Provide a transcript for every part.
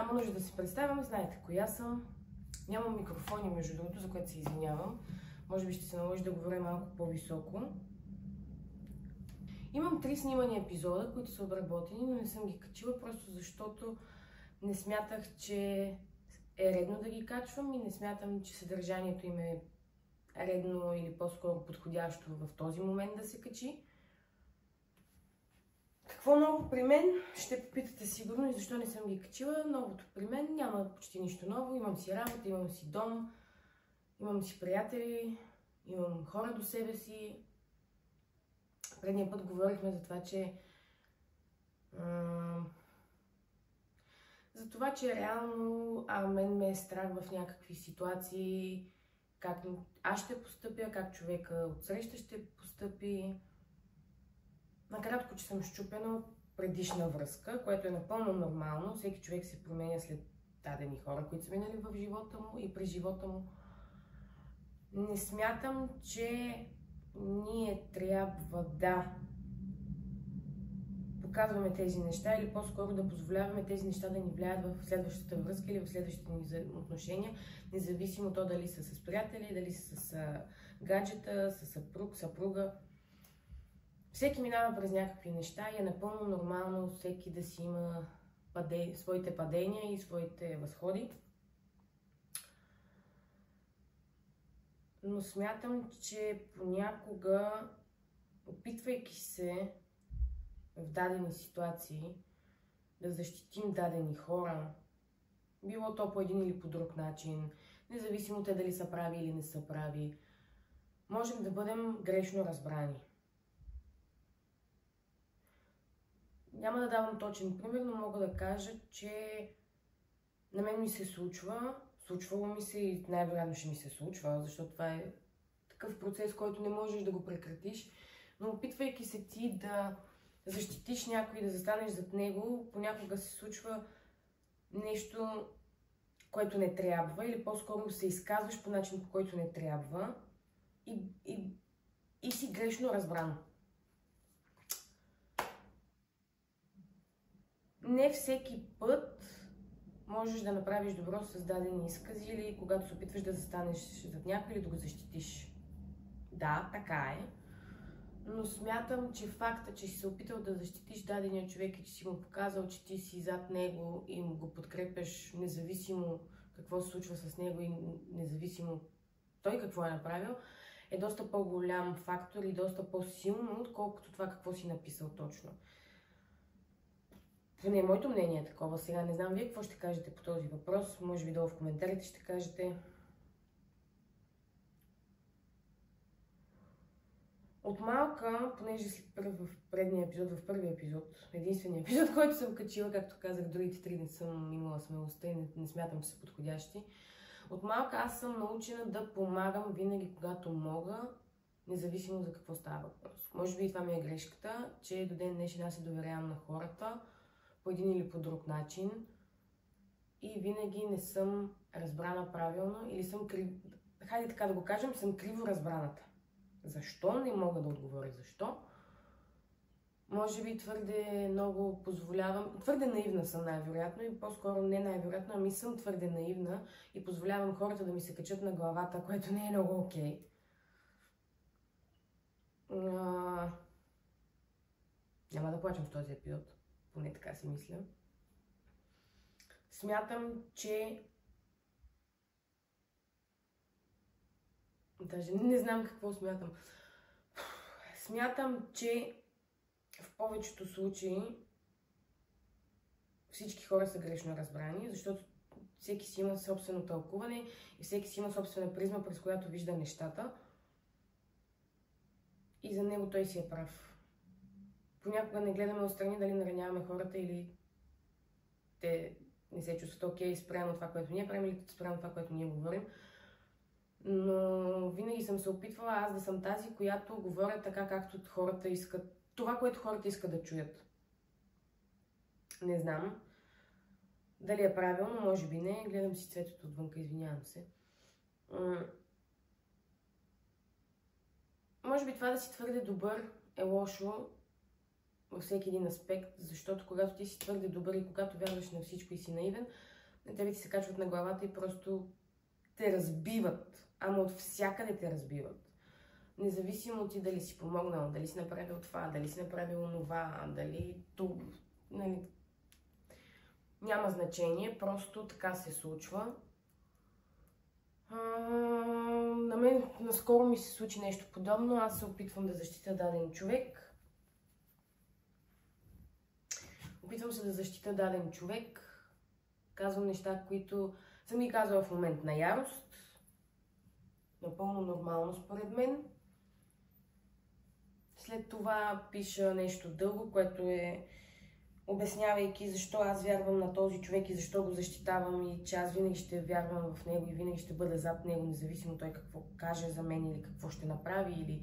Няма нужда да се представям, знаете коя съм. Нямам микрофони, между другото, за което се извинявам. Може би ще се наложи да говоря малко по-високо. Имам 3 снимани епизода, които са обработени, но не съм ги качила, просто защото не смятах, че е редно да ги качвам и не смятам, че съдържанието им е редно или по-скоро подходящо в този момент да се качи. Какво ново при мен? Ще попитате сигурно и защо не съм ги качила. Новото при мен няма почти нищо ново. Имам си работа, имам си дом, имам си приятели, имам хора до себе си. Предния път говорихме за това, че реално мен ме е страх в някакви ситуации, как аз ще постъпя, как човека отсреща ще постъпи. Накратко, че съм счупена от предишна връзка, което е напълно нормално. Всеки човек се променя след дадени хора, които са минали в живота му и през живота му. Не смятам, че ние трябва да показваме тези неща или по-скоро да позволяваме тези неща да ни влияят в следващата връзка или в следващите ни отношения, независимо то дали са с приятели, дали са с гаджета, с съпруг, съпруга. Всеки минава през някакви неща и е напълно нормално всеки да си има своите падения и своите възходи. Но смятам, че понякога, опитвайки се в дадени ситуации да защитим дадени хора, било то по един или по друг начин, независимо те дали са прави или не са прави, можем да бъдем грешно разбрани. Няма да давам точен пример, но мога да кажа, че на мен ми се случвало ми се и най-вероятно ще ми се случва, защото това е такъв процес, който не можеш да го прекратиш, но опитвайки се ти да защитиш някой, да застанеш зад него, понякога се случва нещо, което не трябва, или по-скоро се изказваш по начин, по който не трябва и си грешно разбран. Не всеки път можеш да направиш добро с дадени изкази или когато се опитваш да застанеш зад някой или да го защитиш. Да, така е. Но смятам, че факта, че си се опитал да защитиш дадения човек и че си му показал, че ти си зад него и му го подкрепяш, независимо какво се случва с него и независимо той какво е направил, е доста по-голям фактор и доста по-силно, отколкото това какво си написал точно. Поне моето мнение е такова. Сега не знам вие какво ще кажете по този въпрос. Може би долу в коментарите ще кажете. От малка, понеже в предния епизод, в първия епизод, единствения епизод, който съм качила, както казах, другите 3 не съм имала смелостта и не смятам, че са подходящи. От малка аз съм научена да помагам винаги, когато мога, независимо за какво става въпрос. Може би и това ми е грешката, че до ден днешен аз се доверявам на хората по един или по друг начин и винаги не съм разбрана правилно или съм хайде така да го кажем, съм криво разбраната. Защо? Не мога да отговоря защо. Може би твърде много позволявам, твърде наивна съм най-вероятно и по-скоро не най-вероятно, ами съм твърде наивна и позволявам хората да ми се качат на главата, което не е много окей. Няма да плачем в този епизод, поне така си мисля. Смятам, че даже не знам какво смятам. Смятам, че в повечето случаи всички хора са грешно разбрани, защото всеки си има собствено тълкуване и всеки си има собствена призма, през която вижда нещата. И за него той си е прав. Понякога не гледаме отстрани дали нараняваме хората или те не се чувстват окей спрямо това, което ние правим или спрямо това, което ние говорим. Но винаги съм се опитвала аз да съм тази, която говоря така, както хората искат, това, което хората искат да чуят. Не знам дали е правилно, може би не. Гледам си цветето отвънка, извинявам се. Може би това да си твърде добър е лошо във всеки един аспект, защото когато ти си твърде добър и когато вярваш на всичко и си наивен, на тебе ти се качват на главата и просто те разбиват. Ама от всякъде те разбиват. Независимо ти дали си помогнал, дали си направил това, дали си направил онова, дали то, нали, няма значение, просто така се случва. На мен наскоро ми се случи нещо подобно, аз се опитвам да защитя даден човек. Казвам неща, които съм ги казала в момент на ярост. Напълно нормално според мен. След това пиша нещо дълго, което е обяснявайки защо аз вярвам на този човек и защо го защитавам и че аз винаги ще вярвам в него и винаги ще бъда зад него, независимо той какво каже за мен или какво ще направи или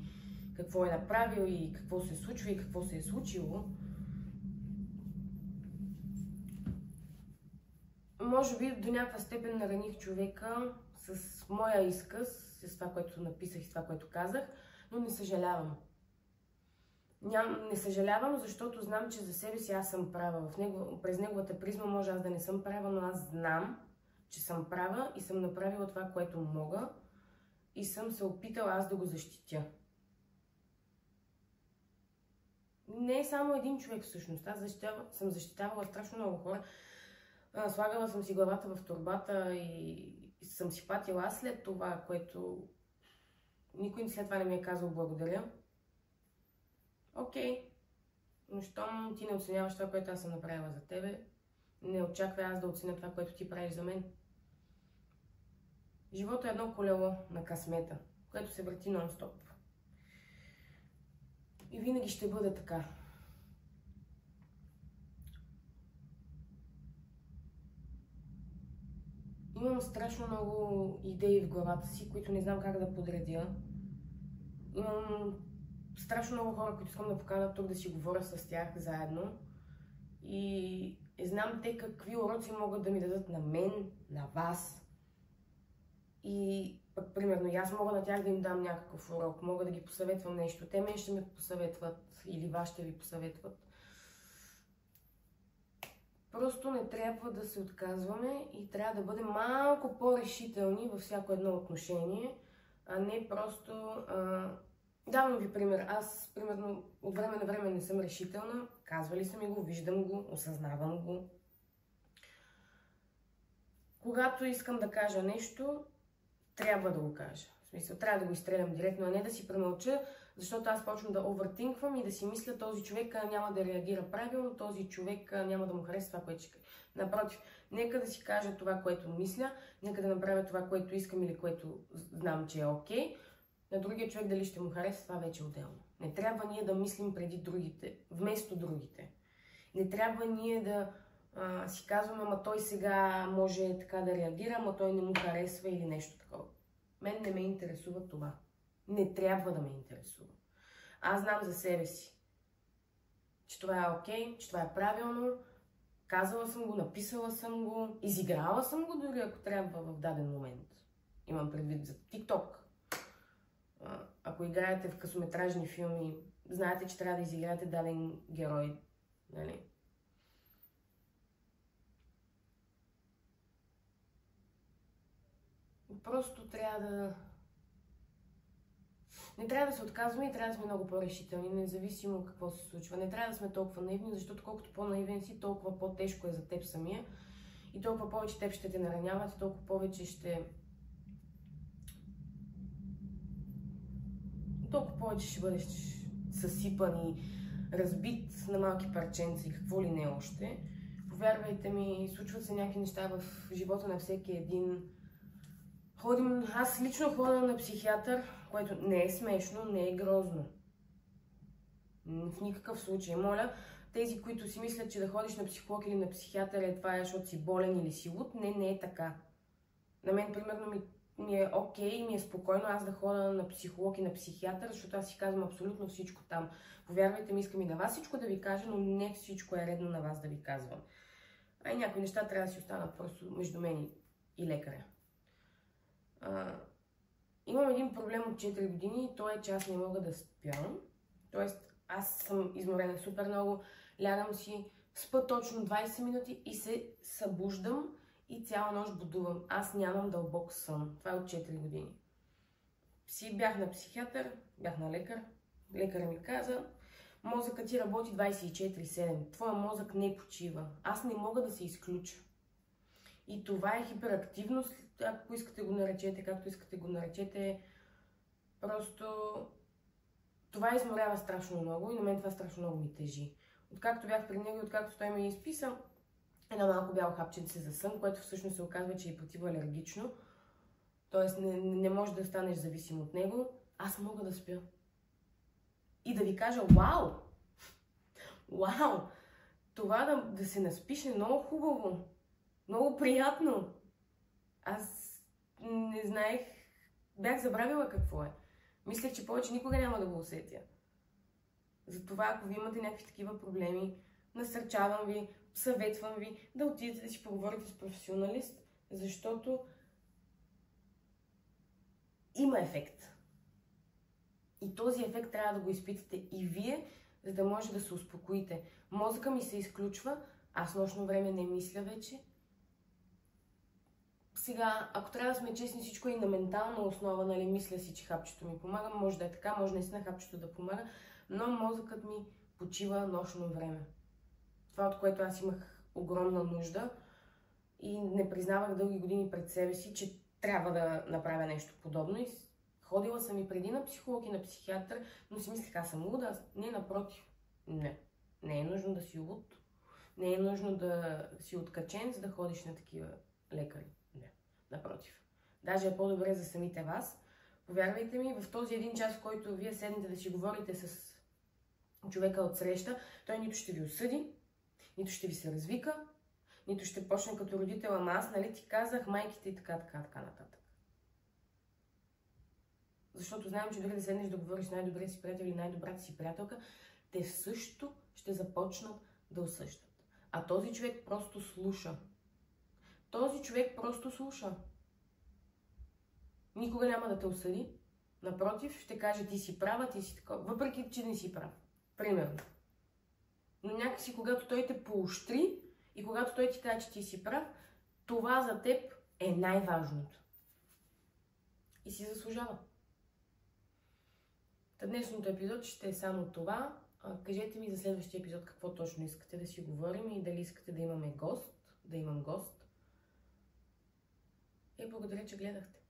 какво е направил и какво се случва и какво се е случило. Може би до някаква степен нараних човека с моя изказ, с това, което написах и това, което казах, но не съжалявам. Не съжалявам, защото знам, че за себе си аз съм права. През неговата призма може аз да не съм права, но аз знам, че съм права и съм направила това, което мога и съм се опитала аз да го защитя. Не е само един човек всъщност. Аз съм защитавала страшно много хора. Слагала съм си главата в торбата и съм си патила аз след това, което никой след това не ми е казал благодаря. Окей, но щом ти не оценяваш това, което аз съм направила за тебе, не очаквай аз да оценя това, което ти правиш за мен. Живота е едно колело на късмета, което се върти нон-стоп. И винаги ще бъде така. Имам страшно много идеи в главата си, които не знам как да подредя. Имам страшно много хора, които искам да покана тук да си говоря с тях заедно. И знам те какви уроци могат да ми дадат на мен, на вас. И пък, примерно, и аз мога на тях да им дам някакъв урок, мога да ги посъветвам нещо. Те мен ще ме посъветват или вас ще ви посъветват. Просто не трябва да се отказваме и трябва да бъдем малко по-решителни във всяко едно отношение, а не просто... Давам ви пример. Аз, примерно, от време на време не съм решителна. Казвали са ми го, виждам го, осъзнавам го. Когато искам да кажа нещо, трябва да го кажа. В смисъл, трябва да го изстрелям директно, а не да си премълча, защото аз почвам да овъртинквам и да си мисля, този човек няма да реагира правилно, този човек няма да му хареса това, което ще... Напротив, нека да си кажа това, което мисля, нека да направя това, което искам или което знам, че е окей. На другия човек дали ще му хареса, това вече е отделно. Не трябва ние да мислим преди другите, вместо другите. Не трябва ние да си казваме, ама той сега може така да реагира, ама той не му харесва или нещо такова. Мен не ме интересува това. Не трябва да ме интересува. Аз знам за себе си, че това е окей, че това е правилно. Казала съм го, написала съм го, изиграла съм го дори ако трябва в даден момент. Имам предвид за TikTok. Ако играете в късометражни филми, знаете, че трябва да изиграете даден герой. Нали? Просто трябва да... Не трябва да се отказваме и трябва да сме много по-решителни, независимо какво се случва. Не трябва да сме толкова наивни, защото колкото по-наивен си, толкова по-тежко е за теб самия. И толкова повече теб ще те нараняват, и толкова повече ще... Толкова повече ще бъдеш съсипан и разбит на малки парченца и какво ли не още. Повярвайте ми, случват се някакви неща в живота на всеки един. Аз лично ходя на психиатър, което не е смешно, не е грозно. В никакъв случай. Моля, тези, които си мислят, че да ходиш на психолог или на психиатър е това, защото си болен или си луд, не е така. На мен, примерно, ми е окей, ми е спокойно аз да ходя на психолог и на психиатър, защото аз си казвам абсолютно всичко там. Повярвайте ми, искам и на вас всичко да ви кажа, но не всичко е редно на вас да ви казвам. А и някои неща трябва да си останат просто между мен и лекаря. Имам един проблем от 4 години и то е, че аз не мога да спя. Тоест, аз съм изморена супер много, лягам си, спа точно 20 минути и се събуждам и цяла нощ будувам. Аз нямам дълбок сън. Това е от 4 години. Бях на психиатър, бях на лекар. Лекарът ми каза, мозъкът ти работи 24/7. Твоя мозък не почива. Аз не мога да се изключа. И това е хиперактивност, ако искате го наречете, както искате го наречете. Просто това изморява страшно много и на мен това страшно много ми тежи. Откакто бях при него и откакто той ми изписа едно малко бяло хапченце за сън, което всъщност се оказва, че е противоалергично, т.е. не може да станеш зависим от него, аз мога да спя. И да ви кажа, вау! Вау! Това да се наспиш е много хубаво. Много приятно. Аз не знаех, бях забравила какво е. Мислех, че повече никога няма да го усетя. Затова, ако ви имате някакви такива проблеми, насърчавам ви, съветвам ви да отидете да си поговорите с професионалист, защото има ефект. И този ефект трябва да го изпитате и вие, за да може да се успокоите. Мозъка ми се изключва, аз нощно време не мисля вече. Сега, ако трябва да сме честни, всичко е и на ментална основа, нали, мисля си, че хапчето ми помага, може да е така, може наистина хапчето да помага, но мозъкът ми почива нощно време. Това, от което аз имах огромна нужда и не признавах дълги години пред себе си, че трябва да направя нещо подобно. И ходила съм и преди на психолог и на психиатър, но си мислех, аз съм луда. Не, напротив. Не е нужно да си луд. Не е нужно да си откачен, за да ходиш на такива лекари. Не, напротив. Даже е по-добре за самите вас. Повярвайте ми, в този един час, в който вие седнете да си говорите с човека от среща, той нито ще ви осъди, нито ще ви се развика, нито ще почне като родител, ама аз, нали ти казах, майките и така нататък. Защото знаем, че дори да седнеш да говориш с най-добрия си приятел или най-добрата си приятелка, те също ще започнат да осъждат. А този човек просто слуша. Този човек просто слуша. Никога няма да те осъди. Напротив, ще каже, ти си права, ти си такова. Въпреки, че не си прав. Примерно. Но някакси, когато той те поощри и когато той ти каже, че ти си прав, това за теб е най-важното. И си заслужава. Днешното епизод ще е само това. Кажете ми за следващия епизод какво точно искате да си говорим и дали искате да имаме гост, да имам гост. И благодаря, че гледахте.